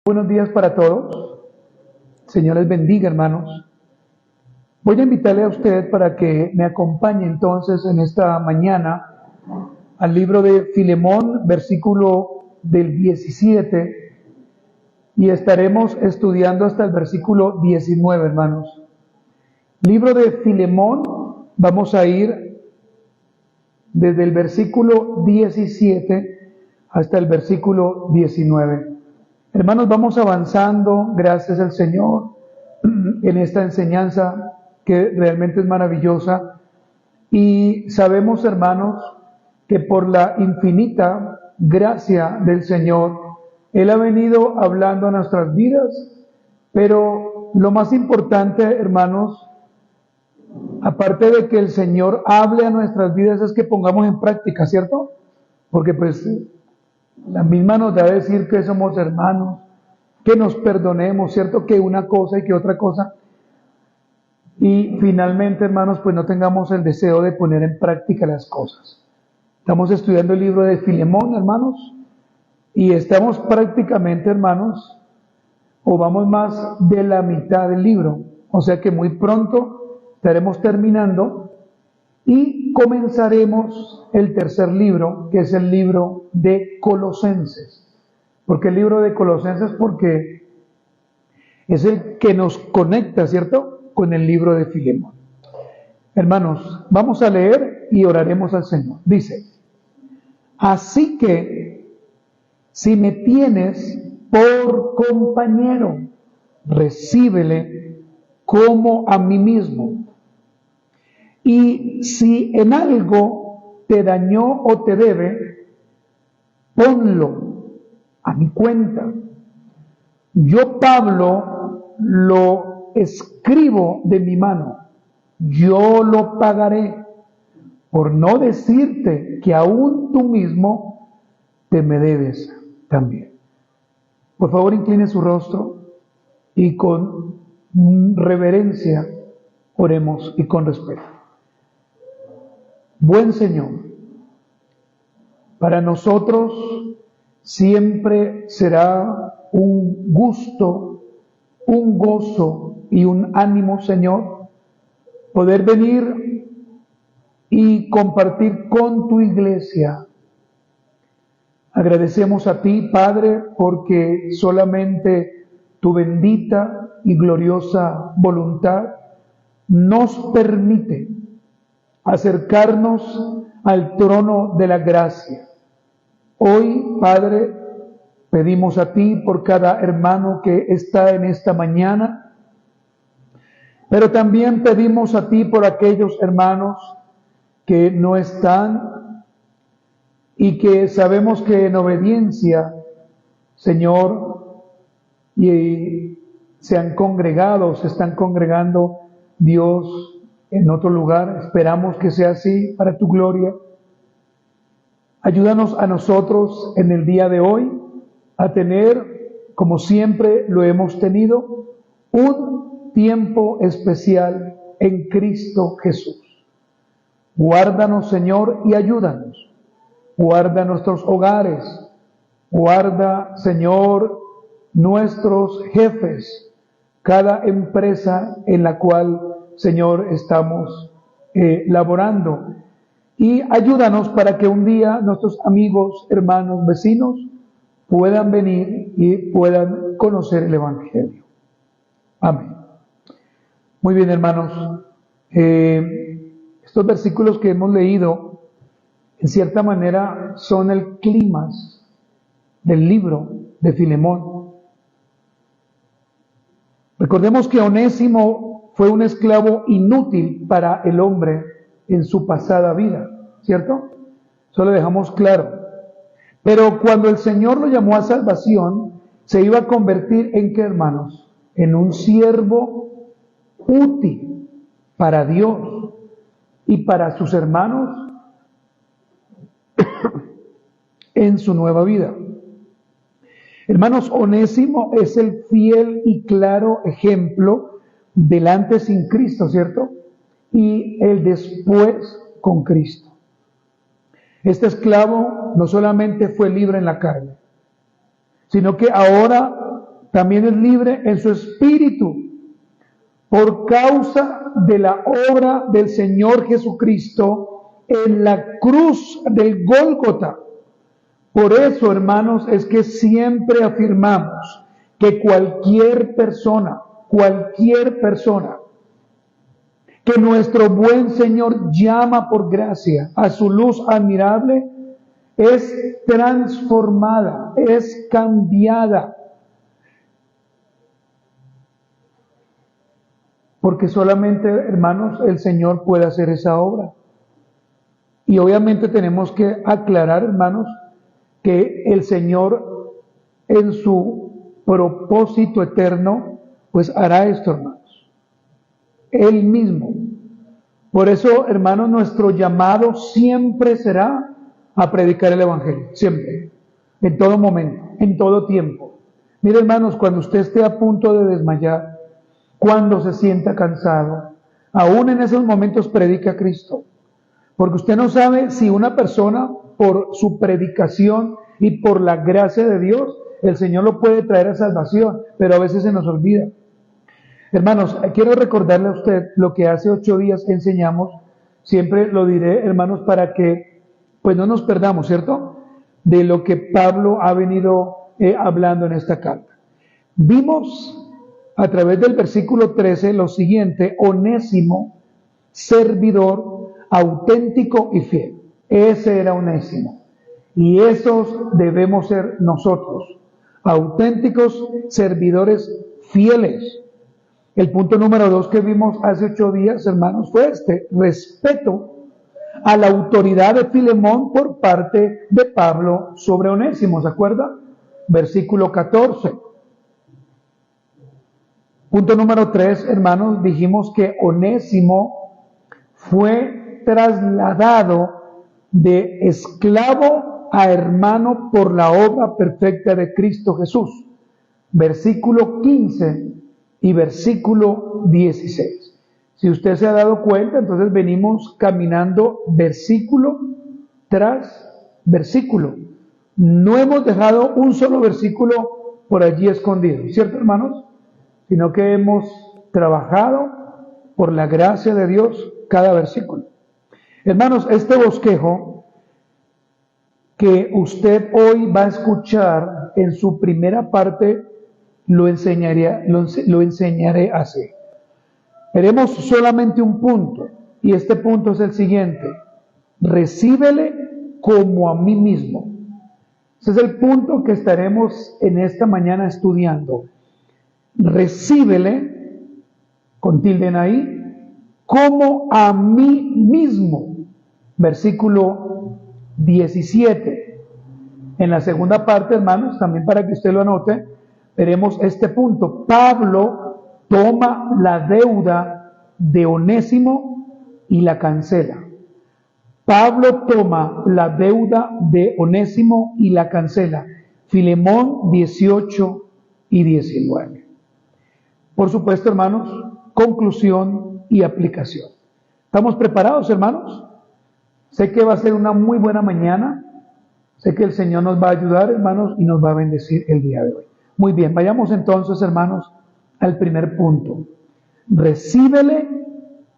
Buenos días para todos. Señor les bendiga, hermanos. Voy a invitarle a usted para que me acompañe entonces en esta mañana al libro de Filemón, versículo del 17, y estaremos estudiando hasta el versículo 19, hermanos. Libro de Filemón, vamos a ir desde el versículo 17 hasta el versículo 19. Hermanos, vamos avanzando, gracias al Señor, en esta enseñanza que realmente es maravillosa. Y sabemos, hermanos, que por la infinita gracia del Señor, Él ha venido hablando a nuestras vidas, pero lo más importante, hermanos, aparte de que el Señor hable a nuestras vidas, es que pongamos en práctica, ¿cierto? Porque pues la misma nos da a decir que somos hermanos, que nos perdonemos, ¿cierto? Que una cosa y que otra cosa. Y finalmente, hermanos, pues no tengamos el deseo de poner en práctica las cosas. Estamos estudiando el libro de Filemón, hermanos, y estamos prácticamente, hermanos, o vamos más de la mitad del libro. O sea que muy pronto estaremos terminando y comenzaremos el tercer libro, que es el libro de Colosenses. ¿Por qué el libro de Colosenses? Porque es el que nos conecta, ¿cierto?, con el libro de Filemón. Hermanos, vamos a leer y oraremos al Señor. Dice: así que, si me tienes por compañero, recíbele como a mí mismo. Y si en algo te dañó o te debe, ponlo a mi cuenta. Yo, Pablo, lo escribo de mi mano. Yo lo pagaré, por no decirte que aún tú mismo te me debes también. Por favor, incline su rostro y con reverencia oremos y con respeto. Buen Señor, para nosotros siempre será un gusto, un gozo y un ánimo, Señor, poder venir y compartir con tu iglesia. Agradecemos a ti, Padre, porque solamente tu bendita y gloriosa voluntad nos permite acercarnos al trono de la gracia. Hoy, Padre, pedimos a ti por cada hermano que está en esta mañana, pero también pedimos a ti por aquellos hermanos que no están y que sabemos que en obediencia, Señor, y se han congregado, se están congregando, Dios, en otro lugar. Esperamos que sea así para tu gloria. Ayúdanos a nosotros en el día de hoy a tener, como siempre lo hemos tenido, un tiempo especial en Cristo Jesús. Guárdanos, Señor, y ayúdanos. Guarda nuestros hogares. Guarda, Señor, nuestros jefes, cada empresa en la cual, Señor, estamos laborando. Y ayúdanos para que un día nuestros amigos, hermanos, vecinos puedan venir y puedan conocer el Evangelio. Amén. Muy bien, hermanos. Estos versículos que hemos leído, en cierta manera, son el clímax del libro de Filemón. Recordemos que Onésimo fue un esclavo inútil para el hombre en su pasada vida, ¿cierto? Eso lo dejamos claro. Pero cuando el Señor lo llamó a salvación, se iba a convertir en ¿qué, hermanos? En un siervo útil para Dios y para sus hermanos en su nueva vida. Hermanos, Onésimo es el fiel y claro ejemplo del antes sin Cristo, ¿cierto? Y el después con Cristo. Este esclavo no solamente fue libre en la carne, sino que ahora también es libre en su espíritu, por causa de la obra del Señor Jesucristo en la cruz del Gólgota. Por eso, hermanos, es que siempre afirmamos que cualquier persona que nuestro buen Señor llama por gracia a su luz admirable, es transformada, es cambiada. Porque solamente, hermanos, el Señor puede hacer esa obra. Y obviamente tenemos que aclarar, hermanos, que el Señor en su propósito eterno, pues hará esto, hermanos. Él mismo. Por eso, hermanos, nuestro llamado siempre será a predicar el Evangelio. Siempre. En todo momento, en todo tiempo. Mire, hermanos, cuando usted esté a punto de desmayar, cuando se sienta cansado, aún en esos momentos predica a Cristo. Porque usted no sabe si una persona, por su predicación y por la gracia de Dios, el Señor lo puede traer a salvación, pero a veces se nos olvida. Hermanos, quiero recordarle a usted lo que hace 8 días enseñamos, siempre lo diré, hermanos, para que pues no nos perdamos, ¿cierto? De lo que Pablo ha venido hablando en esta carta. Vimos a través del versículo 13 lo siguiente: Onésimo, servidor, auténtico y fiel. Ese era Onésimo. Y esos debemos ser nosotros, auténticos servidores fieles. El punto número 2 que vimos hace 8 días, hermanos, fue este: respeto a la autoridad de Filemón por parte de Pablo sobre Onésimo. ¿Se acuerda? Versículo 14. Punto número 3, hermanos, dijimos que Onésimo fue trasladado de esclavo a hermano por la obra perfecta de Cristo Jesús. Versículo 15 y versículo 16. Si usted se ha dado cuenta, entonces venimos caminando versículo tras versículo. No hemos dejado un solo versículo por allí escondido, ¿cierto, hermanos? Sino que hemos trabajado por la gracia de Dios cada versículo. Hermanos, este bosquejo que usted hoy va a escuchar en su primera parte, lo enseñaré así. Veremos solamente un punto, y este punto es el siguiente: recíbele como a mí mismo. Ese es el punto que estaremos en esta mañana estudiando. Recíbele, con tilde en ahí, como a mí mismo. Versículo 17. En la segunda parte, hermanos, también para que usted lo anote, veremos este punto. Pablo toma la deuda de Onésimo y la cancela. Pablo toma la deuda de Onésimo y la cancela. Filemón 18 y 19. Por supuesto, hermanos, conclusión y aplicación. ¿Estamos preparados, hermanos? Sé que va a ser una muy buena mañana. Sé que el Señor nos va a ayudar, hermanos, y nos va a bendecir el día de hoy. Muy bien, vayamos entonces, hermanos, al primer punto. Recíbele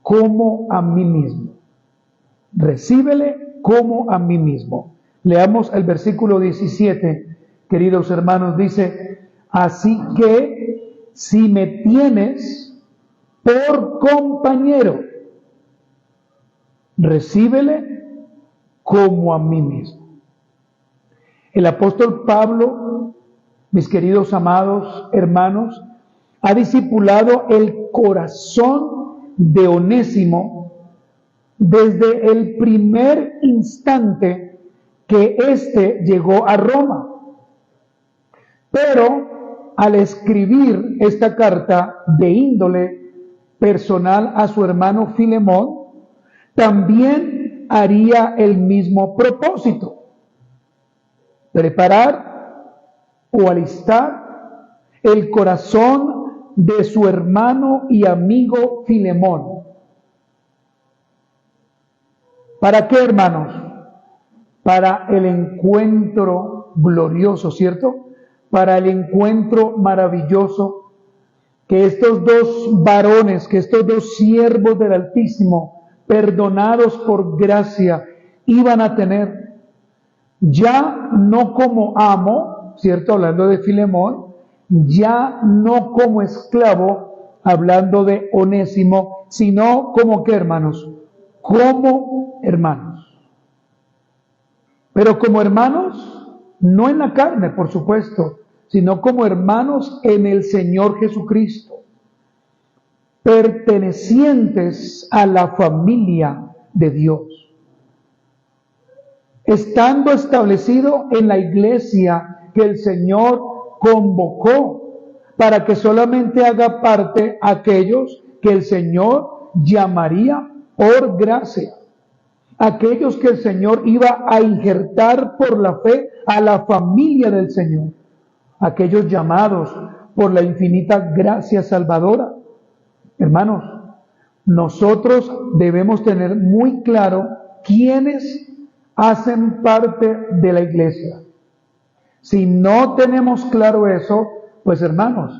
como a mí mismo. Recíbele como a mí mismo. Leamos el versículo 17, queridos hermanos, dice: así que si me tienes por compañero, recíbele como a mí mismo. El apóstol Pablo, mis queridos amados hermanos, ha discipulado el corazón de Onésimo desde el primer instante que éste llegó a Roma. Pero al escribir esta carta de índole personal a su hermano Filemón, también haría el mismo propósito: preparar o alistar el corazón de su hermano y amigo Filemón. ¿Para qué, hermanos? Para el encuentro glorioso, ¿cierto? para el encuentro maravilloso que estos dos varones, que estos dos siervos del Altísimo, perdonados por gracia, iban a tener, ya no como amo, ¿cierto? Hablando de Filemón, ya no como esclavo, hablando de Onésimo, sino como ¿qué, hermanos? Como hermanos. Pero como hermanos, no en la carne, por supuesto, sino como hermanos en el Señor Jesucristo, pertenecientes a la familia de Dios, estando establecido en la iglesia que el Señor convocó para que solamente haga parte aquellos que el Señor llamaría por gracia, aquellos que el Señor iba a injertar por la fe a la familia del Señor, aquellos llamados por la infinita gracia salvadora. Hermanos, nosotros debemos tener muy claro quiénes hacen parte de la iglesia. Si no tenemos claro eso, pues hermanos,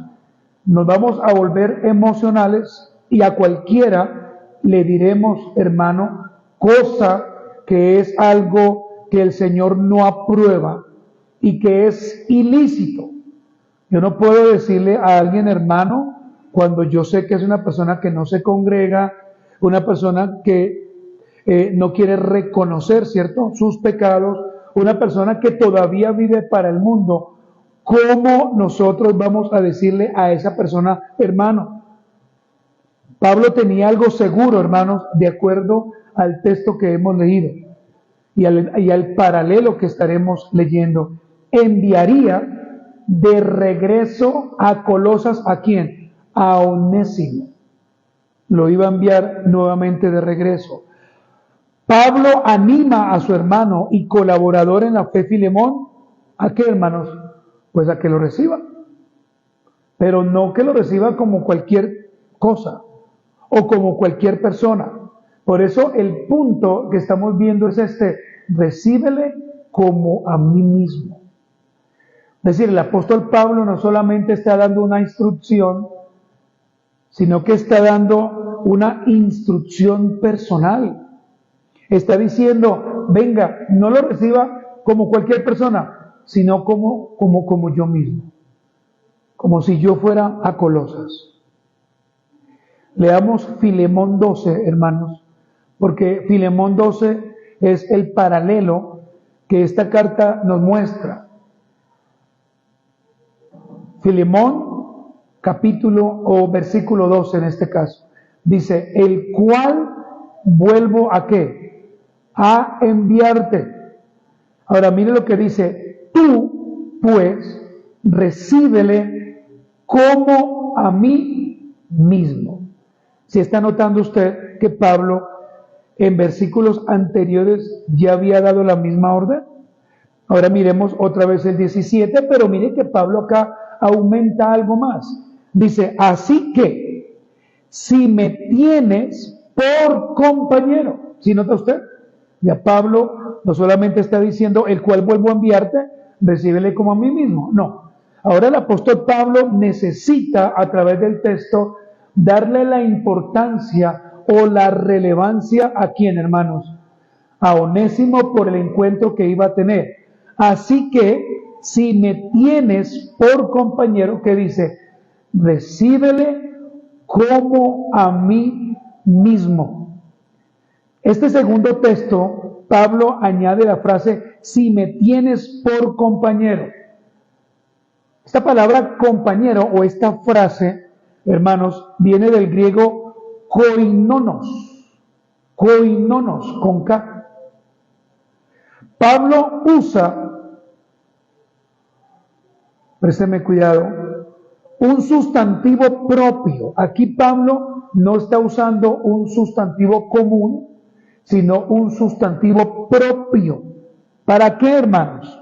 nos vamos a volver emocionales y a cualquiera le diremos, hermano, cosa que es algo que el Señor no aprueba y que es ilícito. Yo no puedo decirle a alguien hermano cuando yo sé que es una persona que no se congrega, una persona que no quiere reconocer, ¿cierto?, sus pecados, una persona que todavía vive para el mundo. ¿Cómo nosotros vamos a decirle a esa persona hermano? Pablo tenía algo seguro, hermanos, de acuerdo al texto que hemos leído y al paralelo que estaremos leyendo. Enviaría de regreso a Colosas, ¿a quién? A Onésimo. Lo iba a enviar nuevamente de regreso. Pablo anima a su hermano y colaborador en la fe Filemón, ¿a qué, hermanos? Pues a que lo reciba, pero no que lo reciba como cualquier cosa o como cualquier persona. Por eso el punto que estamos viendo es este: recíbele como a mí mismo. Es decir, el apóstol Pablo no solamente está dando una instrucción, sino que está dando una instrucción personal. Está diciendo, venga, no lo reciba como cualquier persona, sino como yo mismo, como si yo fuera a Colosas. Leamos Filemón 12, hermanos, porque Filemón 12 es el paralelo que esta carta nos muestra. Filemón, capítulo o versículo 12 en este caso, dice, el cual vuelvo a ¿qué? A enviarte. Ahora mire lo que dice, tú pues recíbele como a mí mismo. Si está notando usted que Pablo en versículos anteriores ya había dado la misma orden. Ahora miremos otra vez el 17, pero mire que Pablo acá aumenta algo más. Dice, así que si me tienes por compañero, ¿sí nota usted? Ya Pablo no solamente está diciendo, el cual vuelvo a enviarte, recíbele como a mí mismo. No. Ahora el apóstol Pablo necesita, a través del texto, darle la importancia o la relevancia a quién, hermanos, a Onésimo por el encuentro que iba a tener. Así que, si me tienes por compañero, ¿qué dice? Recíbele como a mí mismo. Este segundo texto, Pablo añade la frase, si me tienes por compañero. Esta palabra compañero o esta frase, hermanos, viene del griego koinonos, con K. Pablo usa, présteme cuidado, un sustantivo propio. Aquí Pablo no está usando un sustantivo común, sino un sustantivo propio. ¿Para qué, hermanos?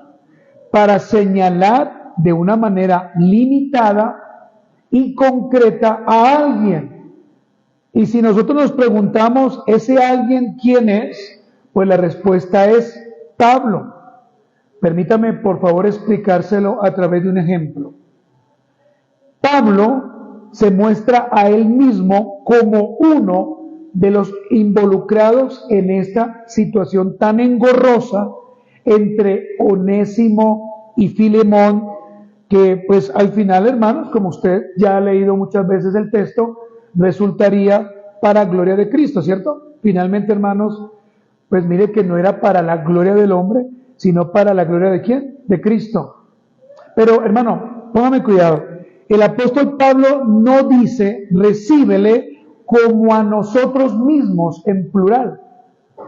Para señalar de una manera limitada y concreta a alguien. Y si nosotros nos preguntamos, ¿ese alguien quién es? Pues la respuesta es Pablo. Permítame, por favor, explicárselo a través de un ejemplo. Pablo se muestra a él mismo como uno de los involucrados en esta situación tan engorrosa entre Onésimo y Filemón, que pues al final, hermanos, como usted ya ha leído muchas veces el texto, resultaría para gloria de Cristo, ¿cierto? Finalmente, hermanos, pues mire que no era para la gloria del hombre, sino para la gloria de ¿quién? De Cristo. Pero, hermano, póngame cuidado. El apóstol Pablo no dice, recíbele como a nosotros mismos, en plural.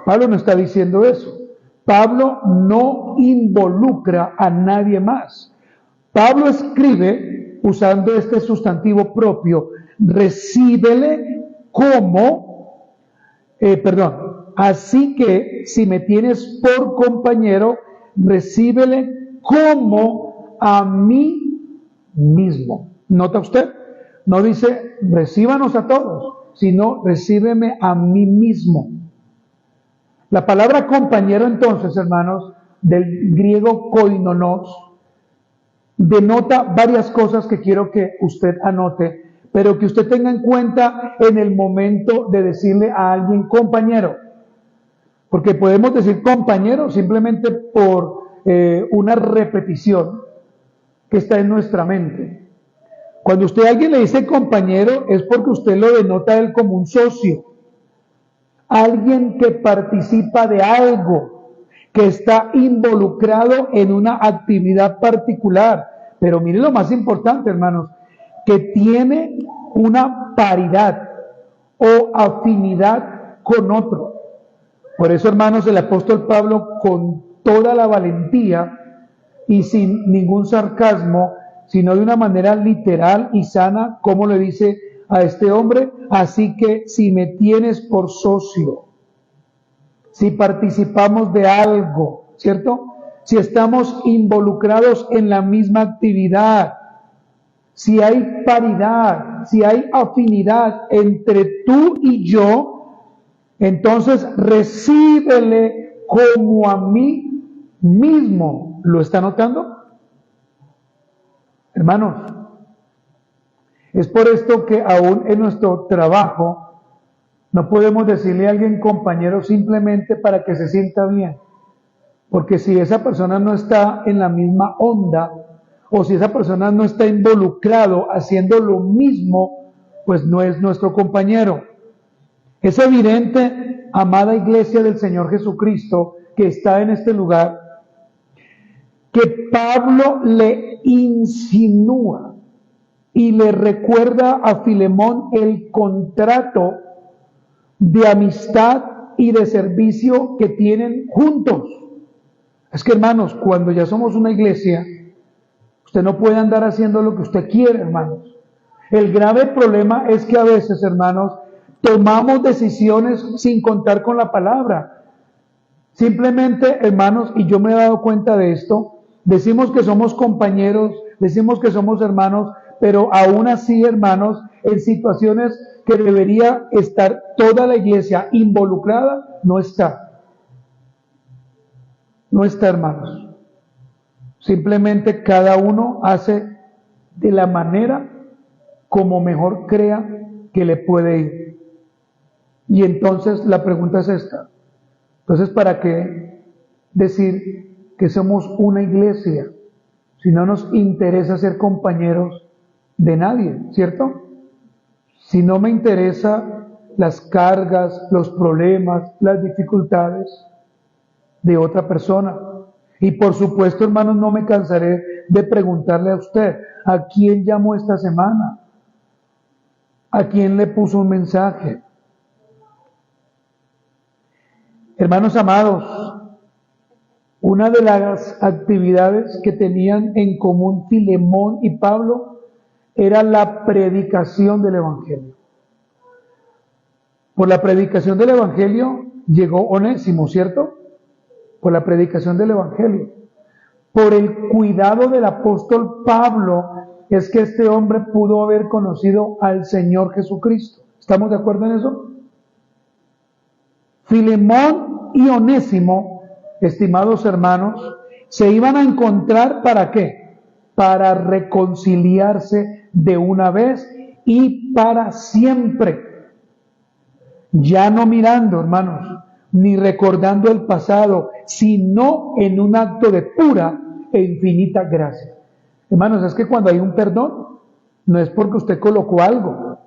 Pablo no está diciendo eso. Pablo no involucra a nadie más. Pablo escribe usando este sustantivo propio, recíbele como, así que si me tienes por compañero, recíbele como a mí mismo. ¿Nota usted? No dice, recíbanos a todos, sino recíbeme a mí mismo. La palabra compañero, entonces, hermanos, del griego koinonos, denota varias cosas que quiero que usted anote, pero que usted tenga en cuenta en el momento de decirle a alguien compañero. Porque podemos decir compañero simplemente por una repetición que está en nuestra mente. Cuando usted a alguien le dice compañero es porque usted lo denota a él como un socio, alguien que participa de algo, que está involucrado en una actividad particular. Pero mire lo más importante, hermanos, que tiene una paridad o afinidad con otro. Por eso, hermanos, el apóstol Pablo, con toda la valentía y sin ningún sarcasmo, sino de una manera literal y sana, como le dice a este hombre, así que si me tienes por socio, si participamos de algo, ¿cierto? Si estamos involucrados en la misma actividad, si hay paridad, si hay afinidad entre tú y yo, entonces recíbele como a mí mismo. ¿Lo está notando? Hermanos, es por esto que aún en nuestro trabajo no podemos decirle a alguien compañero simplemente para que se sienta bien. Porque si esa persona no está en la misma onda, o si esa persona no está involucrado haciendo lo mismo, pues no es nuestro compañero. Es evidente, amada iglesia del Señor Jesucristo, que está en este lugar, que Pablo le insinúa y le recuerda a Filemón el contrato de amistad y de servicio que tienen juntos. Es que, hermanos, cuando ya somos una iglesia, usted no puede andar haciendo lo que usted quiere, hermanos. El grave problema es que a veces, hermanos, tomamos decisiones sin contar con la palabra. Simplemente, hermanos, y yo me he dado cuenta de esto, decimos que somos compañeros, decimos que somos hermanos, pero aún así, hermanos, en situaciones que debería estar toda la iglesia involucrada, no está. No está, hermanos. Simplemente cada uno hace de la manera como mejor crea que le puede ir. Y entonces la pregunta es esta. Entonces, ¿para qué decir que somos una iglesia si no nos interesa ser compañeros de nadie, ¿cierto? Si no me interesa las cargas, los problemas, las dificultades de otra persona. Y por supuesto, hermanos, no me cansaré de preguntarle a usted, ¿a quién llamó esta semana? ¿A quién le puso un mensaje? Hermanos amados, una de las actividades que tenían en común Filemón y Pablo era la predicación del Evangelio. Por la predicación del Evangelio llegó Onésimo, ¿cierto? Por la predicación del Evangelio. Por el cuidado del apóstol Pablo es que este hombre pudo haber conocido al Señor Jesucristo. ¿Estamos de acuerdo en eso? Filemón y Onésimo, estimados hermanos, Se iban a encontrar ¿para qué? Para reconciliarse de una vez y para siempre. Ya no mirando, hermanos, ni recordando el pasado, sino en un acto de pura e infinita gracia. Hermanos, es que cuando hay un perdón, no es porque usted colocó algo.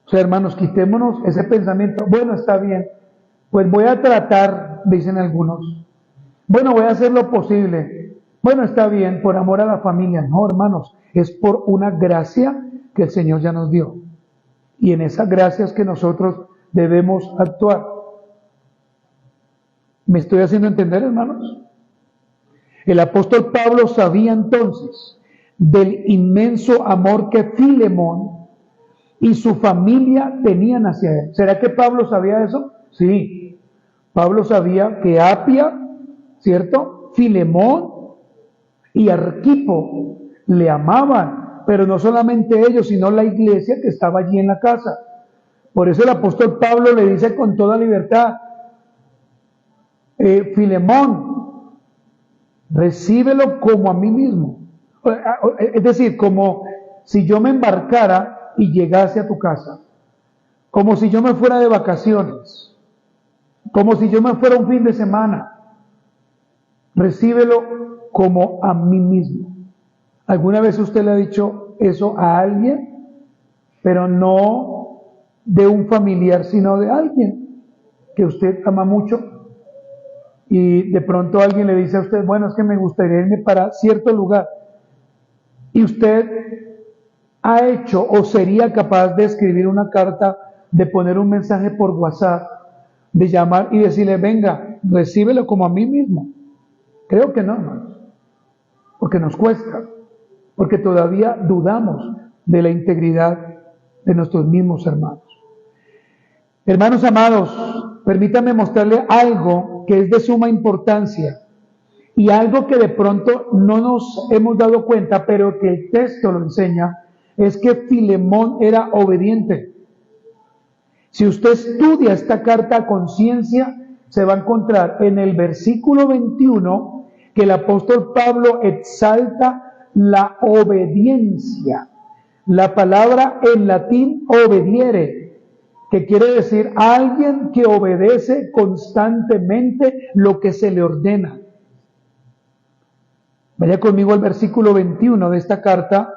O sea, hermanos, quitémonos ese pensamiento. Bueno, está bien, pues voy a tratar, dicen algunos. Bueno, voy a hacer lo posible. Bueno, está bien, por amor a la familia. No, hermanos, es por una gracia que el Señor ya nos dio. Y en esa gracia es que nosotros debemos actuar. ¿Me estoy haciendo entender, hermanos? El apóstol Pablo sabía entonces del inmenso amor que Filemón y su familia tenían hacia él. ¿Será que Pablo sabía eso? Sí. Pablo sabía que Apia, ¿cierto? Filemón y Arquipo le amaban, pero no solamente ellos, sino la iglesia que estaba allí en la casa. Por eso el apóstol Pablo le dice con toda libertad, Filemón, recíbelo como a mí mismo. Es decir, como si yo me embarcara y llegase a tu casa, como si yo me fuera de vacaciones, como si yo me fuera un fin de semana. Recíbelo como a mí mismo. ¿Alguna vez usted le ha dicho eso a alguien? Pero no de un familiar, sino de alguien que usted ama mucho. Y de pronto alguien le dice a usted, bueno, es que me gustaría irme para cierto lugar. Y usted ha hecho o sería capaz de escribir una carta, de poner un mensaje por WhatsApp, de llamar y decirle, venga, recíbelo como a mí mismo. Creo que no, hermanos, porque nos cuesta, porque todavía dudamos de la integridad de nuestros mismos hermanos. Hermanos amados, permítanme mostrarle algo que es de suma importancia y algo que de pronto no nos hemos dado cuenta, pero que el texto lo enseña, es que Filemón era obediente. Si usted estudia esta carta a conciencia, se va a encontrar en el versículo 21 que el apóstol Pablo exalta la obediencia. La palabra en latín obediere, que quiere decir alguien que obedece constantemente lo que se le ordena. Vaya conmigo al versículo 21 de esta carta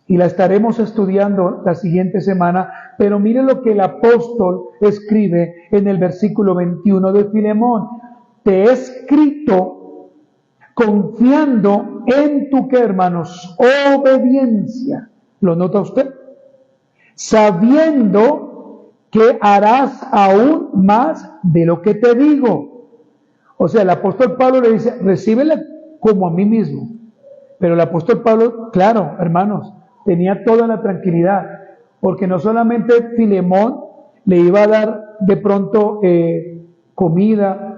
y la estaremos estudiando la siguiente semana, pero mire lo que el apóstol escribe en el versículo 21 de Filemón. Te he escrito confiando en tu, ¿qué, hermanos? Obediencia. ¿Lo nota usted? Sabiendo que harás aún más de lo que te digo. O sea, el apóstol Pablo le dice, recíbele como a mí mismo. Pero el apóstol Pablo, claro, hermanos, tenía toda la tranquilidad, porque no solamente Filemón le iba a dar de pronto comida,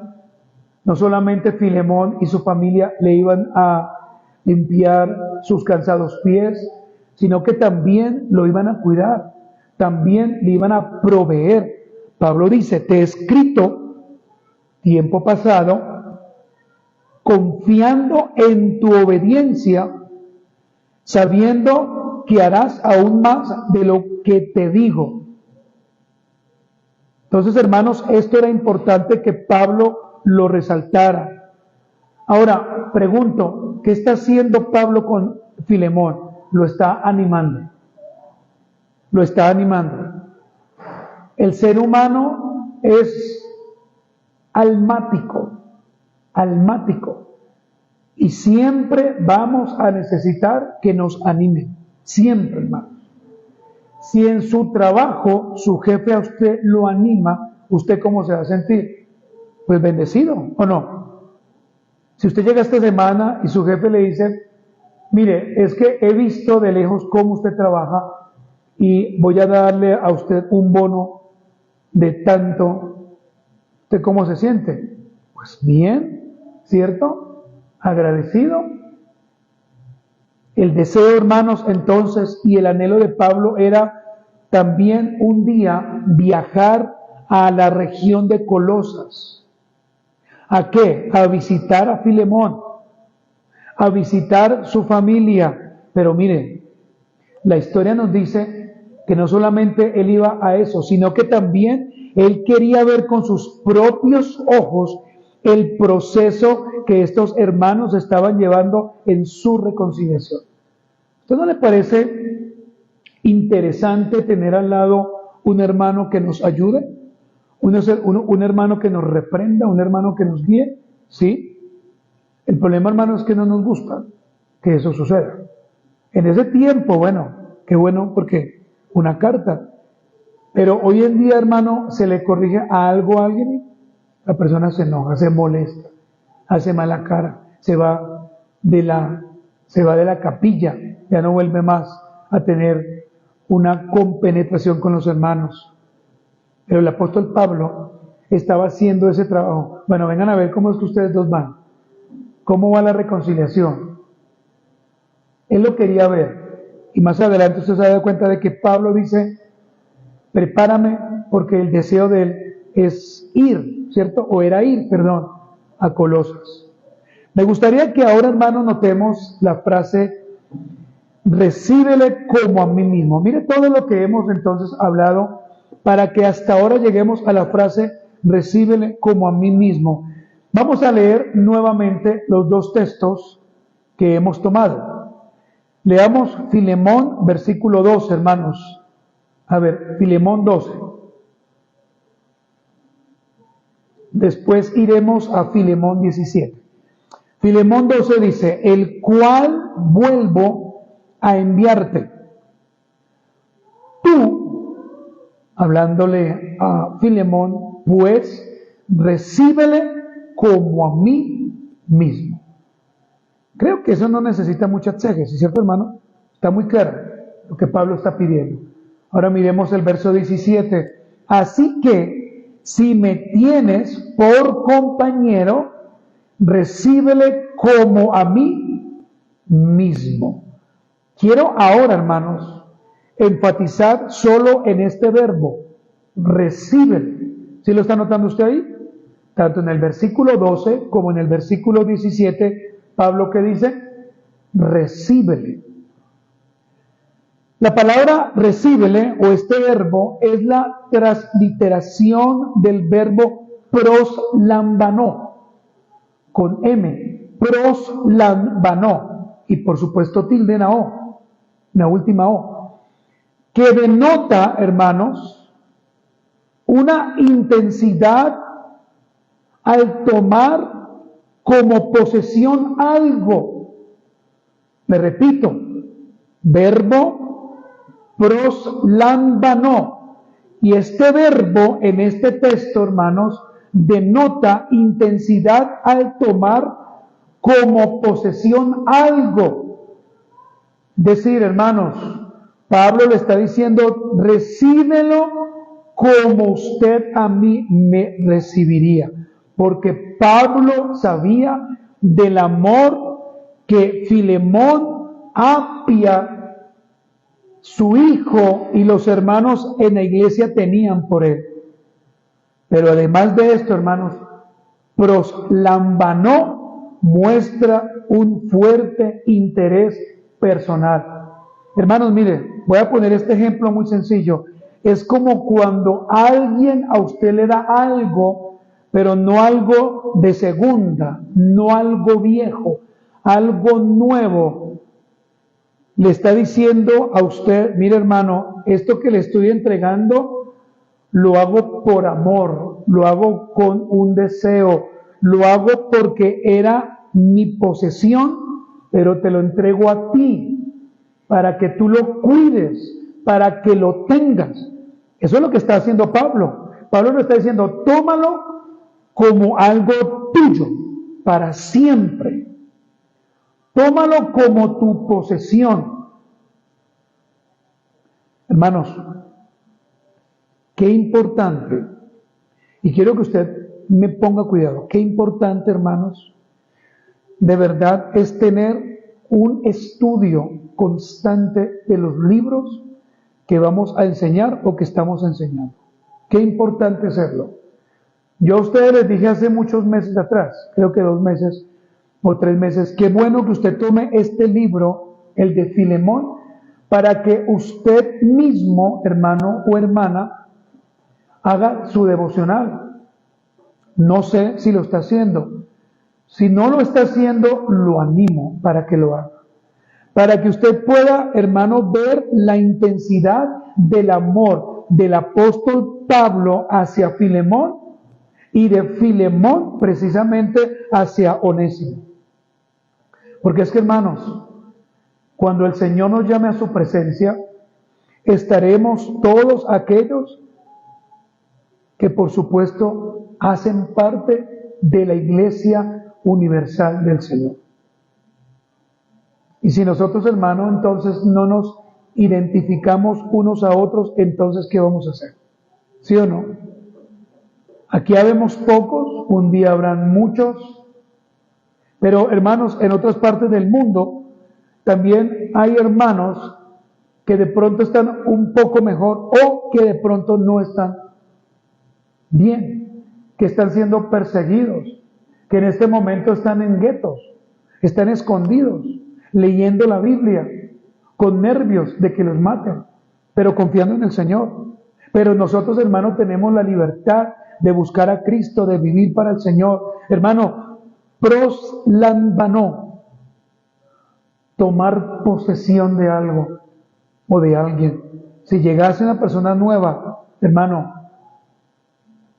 no solamente Filemón y su familia le iban a limpiar sus cansados pies, sino que también lo iban a cuidar, también le iban a proveer. Pablo dice, te he escrito, tiempo pasado, confiando en tu obediencia, sabiendo que harás aún más de lo que te digo. Entonces, hermanos, esto era importante que Pablo lo resaltara. Ahora, pregunto, ¿qué está haciendo Pablo con Filemón? Lo está animando. Lo está animando. El ser humano es almático, y siempre vamos a necesitar que nos animen, siempre, hermanos. Si en su trabajo su jefe a usted lo anima, ¿usted cómo se va a sentir? Pues bendecido, ¿o no? Si usted llega esta semana y su jefe le dice, mire, es que he visto de lejos cómo usted trabaja y voy a darle a usted un bono de tanto, ¿usted cómo se siente? Pues bien, ¿cierto? Agradecido. El deseo, hermanos, entonces, y el anhelo de Pablo era también un día viajar a la región de Colosas. ¿A qué? A visitar a Filemón. a visitar su familia. Pero miren, la historia nos dice que no solamente él iba a eso, sino que también él quería ver con sus propios ojos el proceso que estos hermanos estaban llevando en su reconciliación. ¿Usted no le parece interesante tener al lado un hermano que nos ayude? Un hermano que nos reprenda, un hermano que nos guíe, ¿sí? El problema, hermano, es que no nos gusta que eso suceda. En ese tiempo, bueno, qué bueno, porque una carta. Pero hoy en día, hermano, se le corrige a algo a alguien, la persona se enoja, se molesta, hace mala cara, se va de la capilla, ya no vuelve más a tener una compenetración con los hermanos. Pero el apóstol Pablo estaba haciendo ese trabajo. Bueno, vengan a ver cómo es que ustedes dos van. ¿Cómo va la reconciliación? Él lo quería ver. Y más adelante usted se da cuenta de que Pablo dice, prepárame, porque el deseo de él es ir, ¿cierto? O era ir, perdón, a Colosas. Me gustaría que ahora, hermanos, notemos la frase, recíbele como a mí mismo. Mire todo lo que hemos entonces hablado para que hasta ahora lleguemos a la frase, recíbele como a mí mismo. Vamos a leer nuevamente los dos textos que hemos tomado. Leamos Filemón, versículo 12, hermanos. A ver, Filemón 12. Después iremos a Filemón 17. Filemón 12 dice, el cual vuelvo a enviarte. Tú, hablándole a Filemón, pues recíbele como a mí mismo. Creo que eso no necesita mucha exégesis, ¿cierto, hermano? Está muy claro lo que Pablo está pidiendo. Ahora miremos el verso 17. Así que, si me tienes por compañero, recíbele como a mí mismo. Quiero ahora, hermanos, enfatizar solo en este verbo, recíbele. ¿Sí lo está notando usted ahí? Tanto en el versículo 12 como en el versículo 17, Pablo, ¿qué dice? Recíbele. La palabra recíbele, o este verbo, es la transliteración del verbo proslambanó, con M, proslambanó, y por supuesto tilde en la O, la última O, que denota, hermanos, una intensidad al tomar como posesión algo. Me repito, verbo proslambanó. Y este verbo en este texto, hermanos, denota intensidad al tomar como posesión algo. Decir, hermanos, Pablo le está diciendo, recíbelo como usted a mí me recibiría. Porque Pablo sabía del amor que Filemón, Apia, su hijo y los hermanos en la iglesia tenían por él. Pero además de esto, hermanos, proslambanó muestra un fuerte interés personal. Hermanos, miren, voy a poner este ejemplo muy sencillo. Es como cuando alguien a usted le da algo, pero no algo de segunda, no algo viejo, algo nuevo. Le está diciendo a usted, mire hermano, esto que le estoy entregando, lo hago por amor, lo hago con un deseo, lo hago porque era mi posesión, pero te lo entrego a ti, para que tú lo cuides, para que lo tengas. Eso es lo que está haciendo Pablo. Pablo lo está diciendo, tómalo como algo tuyo, para siempre. Tómalo como tu posesión. Hermanos, qué importante, y quiero que usted me ponga cuidado, qué importante, hermanos, de verdad es tener un estudio constante de los libros que vamos a enseñar o que estamos enseñando. Qué importante hacerlo. Yo a ustedes les dije hace muchos meses atrás, creo que 2 meses, o 3 meses. Qué bueno que usted tome este libro, el de Filemón, para que usted mismo, hermano o hermana, haga su devocional. No sé si lo está haciendo. Si no lo está haciendo, lo animo para que lo haga. Para que usted pueda, hermano, ver la intensidad del amor del apóstol Pablo hacia Filemón y de Filemón precisamente hacia Onésimo. Porque es que, hermanos, cuando el Señor nos llame a su presencia, estaremos todos aquellos que por supuesto hacen parte de la Iglesia Universal del Señor. Y si nosotros, hermanos, entonces no nos identificamos unos a otros, entonces ¿qué vamos a hacer? ¿Sí o no? Aquí habemos pocos, un día habrán muchos, pero hermanos, en otras partes del mundo también hay hermanos que de pronto están un poco mejor o que de pronto no están bien, que están siendo perseguidos, que en este momento están en guetos, están escondidos, leyendo la Biblia, con nervios de que los maten, pero confiando en el Señor. Pero nosotros, hermanos, tenemos la libertad de buscar a Cristo, de vivir para el Señor. Hermano, proslambanó, tomar posesión de algo o de alguien. Si llegase una persona nueva, hermano,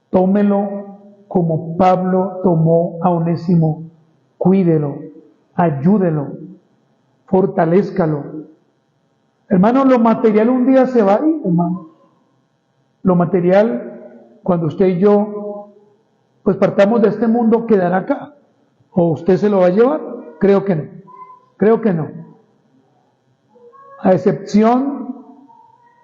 tómelo como Pablo tomó a Onésimo, cuídelo, ayúdelo, fortalézcalo. Hermano, lo material un día se va a ir, hermano. Lo material, cuando usted y yo, pues partamos de este mundo, quedará acá. ¿O usted se lo va a llevar? Creo que no. Creo que no. A excepción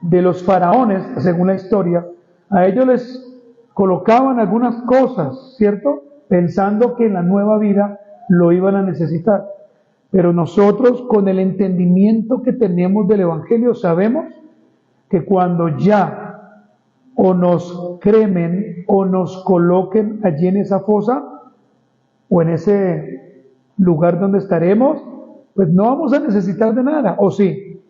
de los faraones, según la historia, a ellos les colocaban algunas cosas, ¿cierto? Pensando que en la nueva vida lo iban a necesitar. Pero nosotros, con el entendimiento que tenemos del Evangelio, sabemos que cuando ya o nos cremen o nos coloquen allí en esa fosa o en ese lugar donde estaremos, pues no vamos a necesitar de nada, ¿o sí?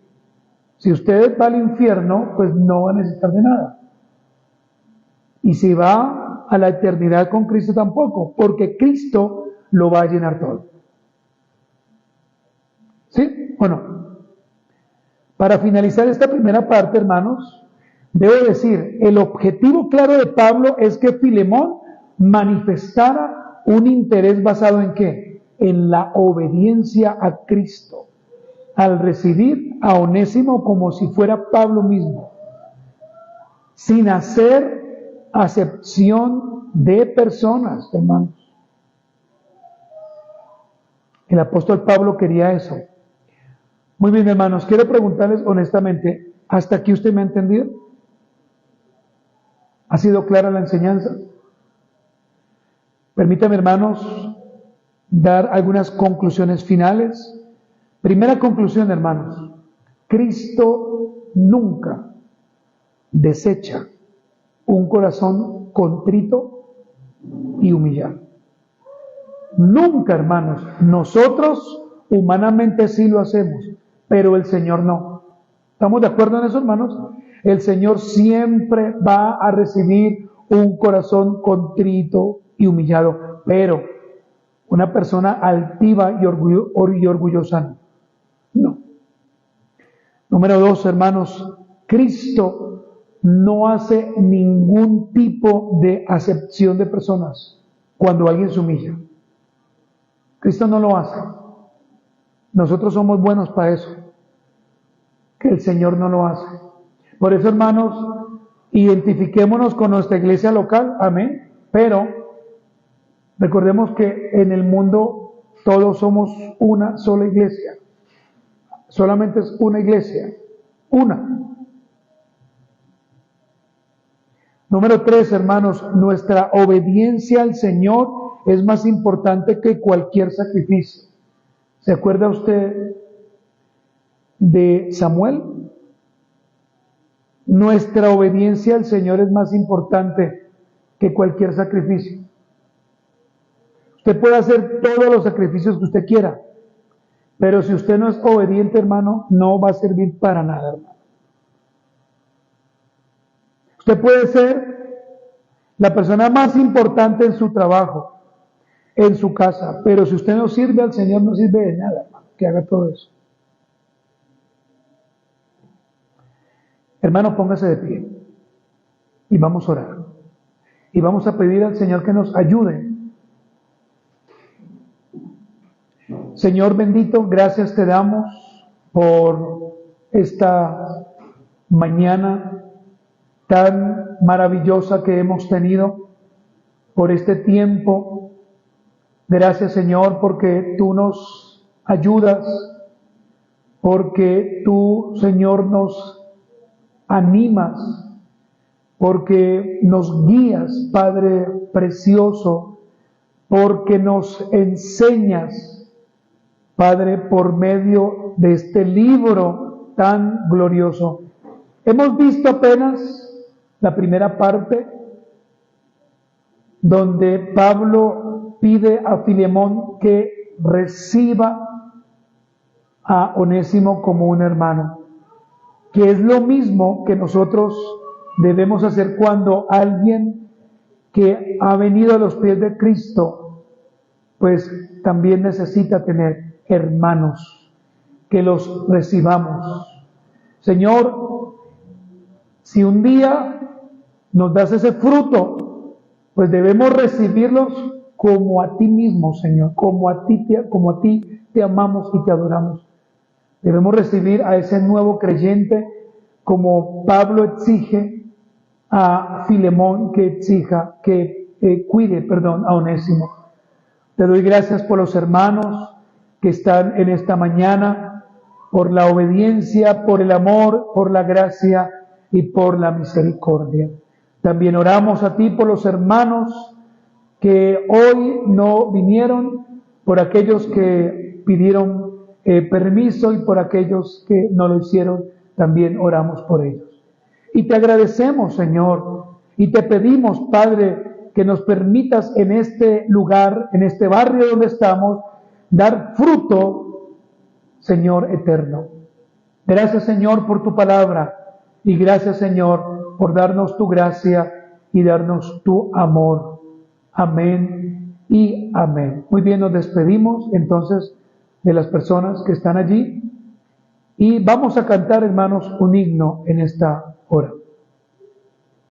Si usted va al infierno, pues no va a necesitar de nada. Y si va a la eternidad con Cristo tampoco, porque Cristo lo va a llenar todo. ¿Sí o no? Para finalizar esta primera parte, hermanos, debo decir, el objetivo claro de Pablo es que Filemón manifestara un interés basado en ¿qué? En la obediencia a Cristo, al recibir a Onésimo como si fuera Pablo mismo, sin hacer acepción de personas, hermanos. El apóstol Pablo quería eso. Muy bien, hermanos, quiero preguntarles honestamente, ¿hasta aquí usted me ha entendido? ¿Ha sido clara la enseñanza? Permítame, hermanos, dar algunas conclusiones finales. Primera conclusión, hermanos, Cristo nunca desecha un corazón contrito y humillado. Nunca, hermanos, nosotros humanamente sí lo hacemos, pero el Señor no. ¿Estamos de acuerdo en eso, hermanos? El Señor siempre va a recibir un corazón contrito y humillado, pero una persona altiva y orgullosa no. Número 2, hermanos, Cristo no hace ningún tipo de acepción de personas cuando alguien se humilla. Cristo no lo hace. Nosotros somos buenos para eso, que el Señor no lo hace. Por eso, hermanos, identifiquémonos con nuestra iglesia local, amén, pero recordemos que en el mundo todos somos una sola iglesia, solamente es una iglesia, una. Número 3, hermanos, nuestra obediencia al Señor es más importante que cualquier sacrificio. ¿Se acuerda usted de Samuel? Nuestra obediencia al Señor es más importante que cualquier sacrificio. Usted puede hacer todos los sacrificios que usted quiera, pero si usted no es obediente, hermano, no va a servir para nada, hermano. Usted puede ser la persona más importante en su trabajo, en su casa, pero si usted no sirve al Señor, no sirve de nada, hermano, que haga todo eso. Hermano, póngase de pie y vamos a orar. Y vamos a pedir al Señor que nos ayude. Señor bendito, gracias te damos por esta mañana tan maravillosa que hemos tenido, por este tiempo. Gracias, Señor, porque tú nos ayudas, porque tú, Señor, nos animas, porque nos guías, Padre precioso, porque nos enseñas, Padre, por medio de este libro tan glorioso. Hemos visto apenas la primera parte, donde Pablo pide a Filemón que reciba a Onésimo como un hermano, que es lo mismo que nosotros debemos hacer cuando alguien que ha venido a los pies de Cristo, pues también necesita tener hermanos, que los recibamos. Señor, si un día nos das ese fruto, pues debemos recibirlos como a ti mismo, Señor, como a ti te amamos y te adoramos. Debemos recibir a ese nuevo creyente como Pablo exige a Filemón que cuide a Onésimo. Te doy gracias por los hermanos que están en esta mañana, por la obediencia, por el amor, por la gracia y por la misericordia. También oramos a ti por los hermanos que hoy no vinieron, por aquellos que pidieron permiso y por aquellos que no lo hicieron, también oramos por ellos. Y te agradecemos, Señor, y te pedimos, Padre, que nos permitas en este lugar, en este barrio donde estamos, dar fruto, Señor eterno. Gracias, Señor, por tu palabra, y gracias, Señor, por darnos tu gracia y darnos tu amor. Amén y amén. Muy bien, nos despedimos entonces de las personas que están allí y vamos a cantar, hermanos, un himno en esta hora.